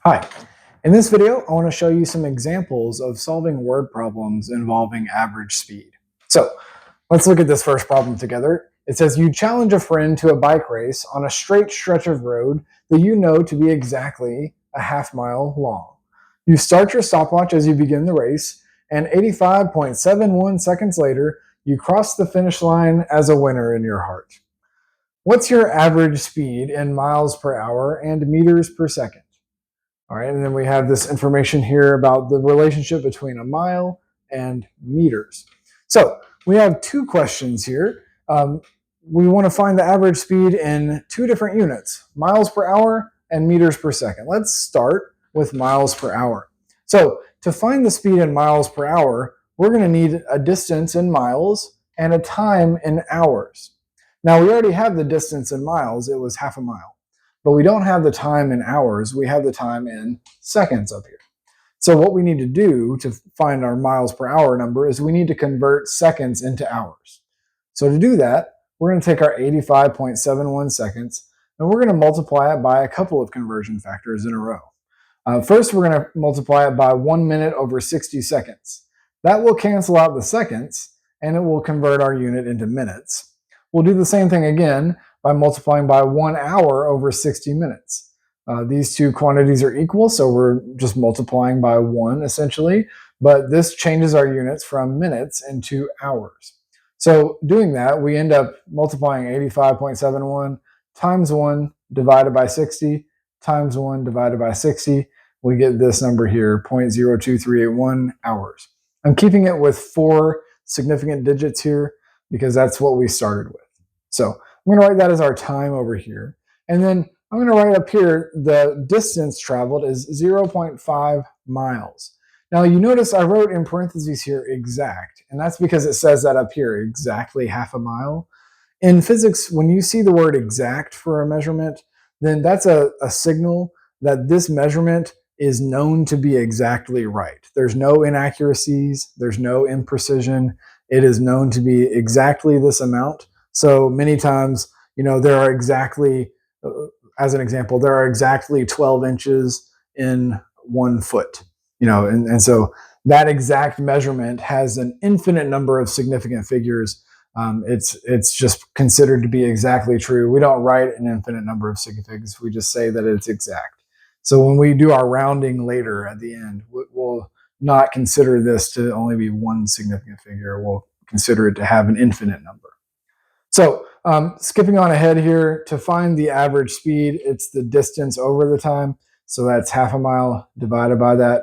Hi, in this video, I want to show you some examples of solving word problems involving average speed. So let's look at this first problem together. It says you challenge a friend to a bike race on a straight stretch of road that you know to be exactly a half mile long. You start your stopwatch as you begin the race, and 85.71 seconds later, you cross the finish line as a winner in your heart. What's your average speed in miles per hour and meters per second? All right, and then we have this information here about the relationship between a mile and meters. So we have two questions here. We want to find the average speed in two different units, miles per hour and meters per second. Let's start with miles per hour. So to find the speed in miles per hour, we're going to need a distance in miles and a time in hours. Now we already have the distance in miles, it was half a mile. But we don't have the time in hours, we have the time in seconds up here. So what we need to do to find our miles per hour number is we need to convert seconds into hours. So to do that, we're going to take our 85.71 seconds and we're going to multiply it by a couple of conversion factors in a row. First, we're going to multiply it by 1 minute over 60 seconds. That will cancel out the seconds and it will convert our unit into minutes. We'll do the same thing again by multiplying by 1 hour over 60 minutes. These two quantities are equal, so we're just multiplying by 1 essentially, but this changes our units from minutes into hours. So doing that, we end up multiplying 85.71 times 1 divided by 60 times 1 divided by 60. We get this number here, 0.02381 hours. I'm keeping it with 4 significant digits here because that's what we started with. So I'm going to write that as our time over here. And then I'm going to write up here the distance traveled is 0.5 miles. Now you notice I wrote in parentheses here exact, and that's because it says that up here, exactly half a mile. In physics, when you see the word exact for a measurement, then that's a signal that this measurement is known to be exactly right. There's no inaccuracies, there's no imprecision. It is known to be exactly this amount. So many times, there are exactly, as an example, there are exactly 12 inches in 1 foot, and so that exact measurement has an infinite number of significant figures. It's just considered to be exactly true. We don't write an infinite number of significants. We just say that it's exact. So when we do our rounding later at the end, we'll not consider this to only be one significant figure. We'll consider it to have an infinite number. So skipping on ahead here, to find the average speed, it's the distance over the time. So that's half a mile divided by that,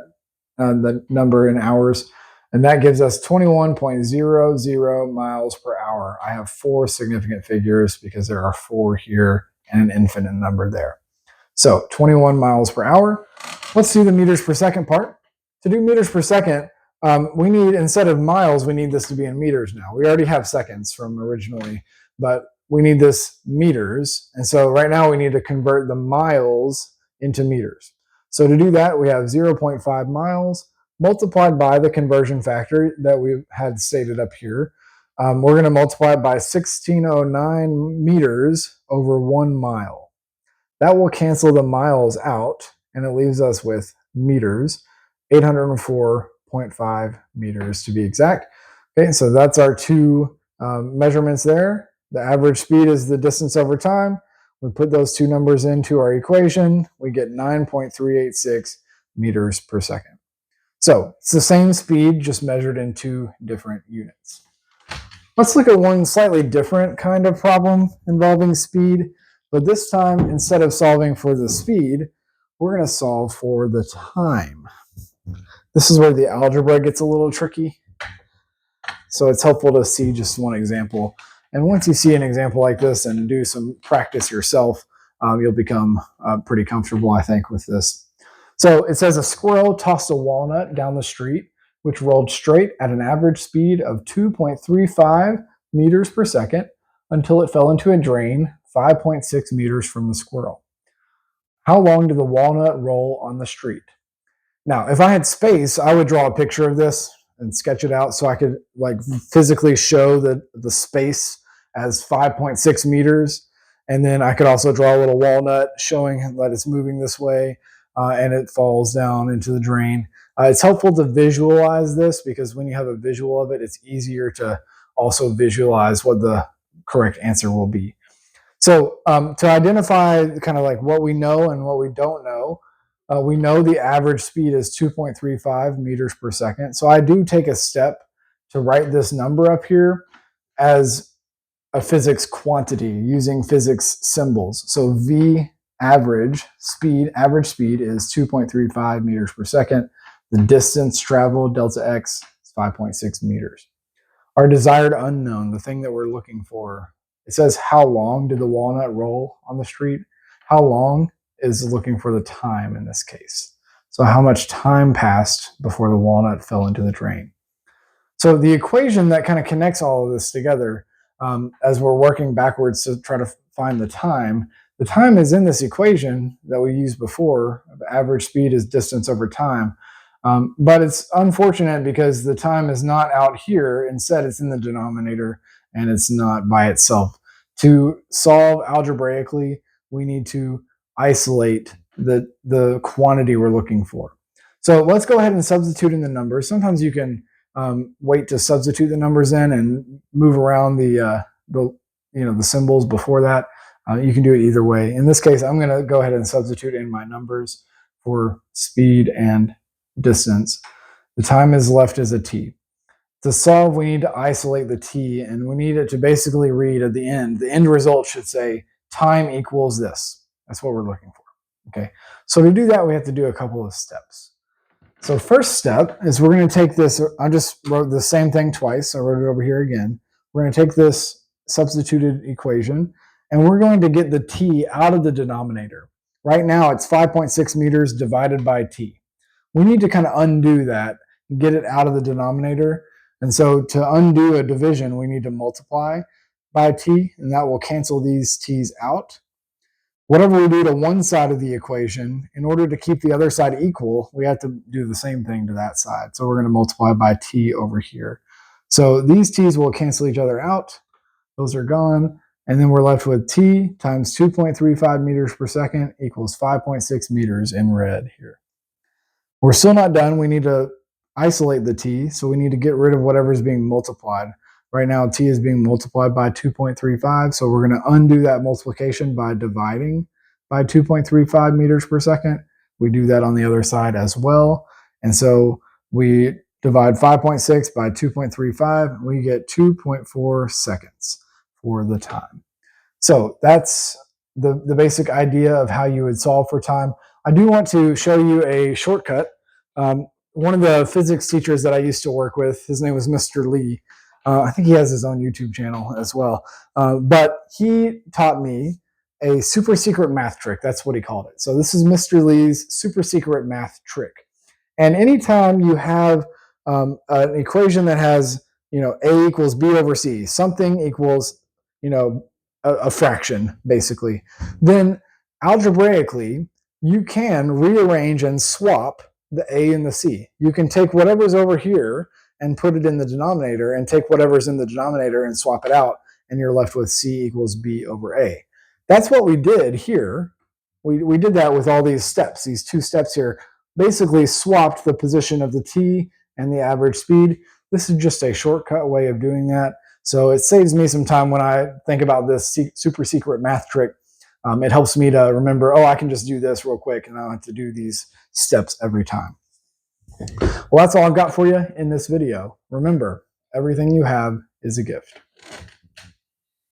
the number in hours. And that gives us 21.00 miles per hour. I have 4 significant figures because there are 4 here and an infinite number there. So 21 miles per hour. Let's do the meters per second part. To do meters per second, we need, instead of miles, we need this to be in meters now. We already have seconds from originally, but we need this meters. And so right now we need to convert the miles into meters. So to do that, we have 0.5 miles multiplied by the conversion factor that we had stated up here. We're going to multiply it by 1609 meters over 1 mile. That will cancel the miles out, and it leaves us with meters, 804.5 meters to be exact. Okay, so that's our two measurements there. The average speed is the distance over time. We put those two numbers into our equation. We get 9.386 meters per second. So it's the same speed, just measured in 2 different units. Let's look at one slightly different kind of problem involving speed. But this time, instead of solving for the speed, we're going to solve for the time. This is where the algebra gets a little tricky. So it's helpful to see just one example. And once you see an example like this and do some practice yourself, you'll become pretty comfortable, I think, with this. So it says a squirrel tossed a walnut down the street, which rolled straight at an average speed of 2.35 meters per second until it fell into a drain 5.6 meters from the squirrel. How long did the walnut roll on the street? Now, if I had space, I would draw a picture of this and sketch it out so I could physically show the space as 5.6 meters. And then I could also draw a little walnut showing that it's moving this way. and it falls down into the drain. It's helpful to visualize this because when you have a visual of it, it's easier to also visualize what the correct answer will be. So to identify kind of like what we know and what we don't know, we know the average speed is 2.35 meters per second. So I do take a step to write this number up here as a physics quantity using physics symbols. So V average speed is 2.35 meters per second. The distance traveled, delta x, is 5.6 meters. Our desired unknown, the thing that we're looking for, it says how long did the walnut roll on the street? How long is looking for the time in this case. So how much time passed before the walnut fell into the drain? So the equation that kind of connects all of this together, as we're working backwards to try to find the time is in this equation that we used before. Average speed is distance over time. But it's unfortunate because the time is not out here. Instead, it's in the denominator and it's not by itself. To solve algebraically, we need to isolate the quantity we're looking for. So let's go ahead and substitute in the numbers. Sometimes you can wait to substitute the numbers in and move around the symbols before that. You can do it either way. In this case, I'm going to go ahead and substitute in my numbers for speed and distance. The time is left as a t. To solve, we need to isolate the t, and we need it to basically read at the end. The end result should say time equals this. That's what we're looking for. Okay. So to do that, we have to do a couple of steps. So first step is we're going to take this. I just wrote the same thing twice. I wrote it over here again. We're going to take this substituted equation, and we're going to get the t out of the denominator. Right now, it's 5.6 meters divided by t. We need to kind of undo that and get it out of the denominator. And so to undo a division, we need to multiply by t, and that will cancel these t's out. Whatever we do to one side of the equation, in order to keep the other side equal, we have to do the same thing to that side. So we're going to multiply by t over here. So these t's will cancel each other out. Those are gone. And then we're left with t times 2.35 meters per second equals 5.6 meters in red here. We're still not done. We need to isolate the t, so we need to get rid of whatever is being multiplied. Right now, t is being multiplied by 2.35, so we're going to undo that multiplication by dividing by 2.35 meters per second. We do that on the other side as well. And so we divide 5.6 by 2.35, and we get 2.4 seconds for the time. So that's the basic idea of how you would solve for time. I do want to show you a shortcut. One of the physics teachers that I used to work with, his name was Mr. Lee. I think he has his own YouTube channel as well. But he taught me a super secret math trick. That's what he called it. So this is Mr. Lee's super secret math trick. And anytime you have an equation that has, A equals B over C, something equals, a fraction, basically, then algebraically, you can rearrange and swap the A and the C. You can take whatever's over here and put it in the denominator, and take whatever's in the denominator and swap it out, and you're left with C equals B over A. That's what we did here. We did that with all these steps, these two steps here, basically swapped the position of the t and the average speed. This is just a shortcut way of doing that. So it saves me some time when I think about this super secret math trick. It helps me to remember, I can just do this real quick and I don't have to do these steps every time. Well, that's all I've got for you in this video. Remember, everything you have is a gift.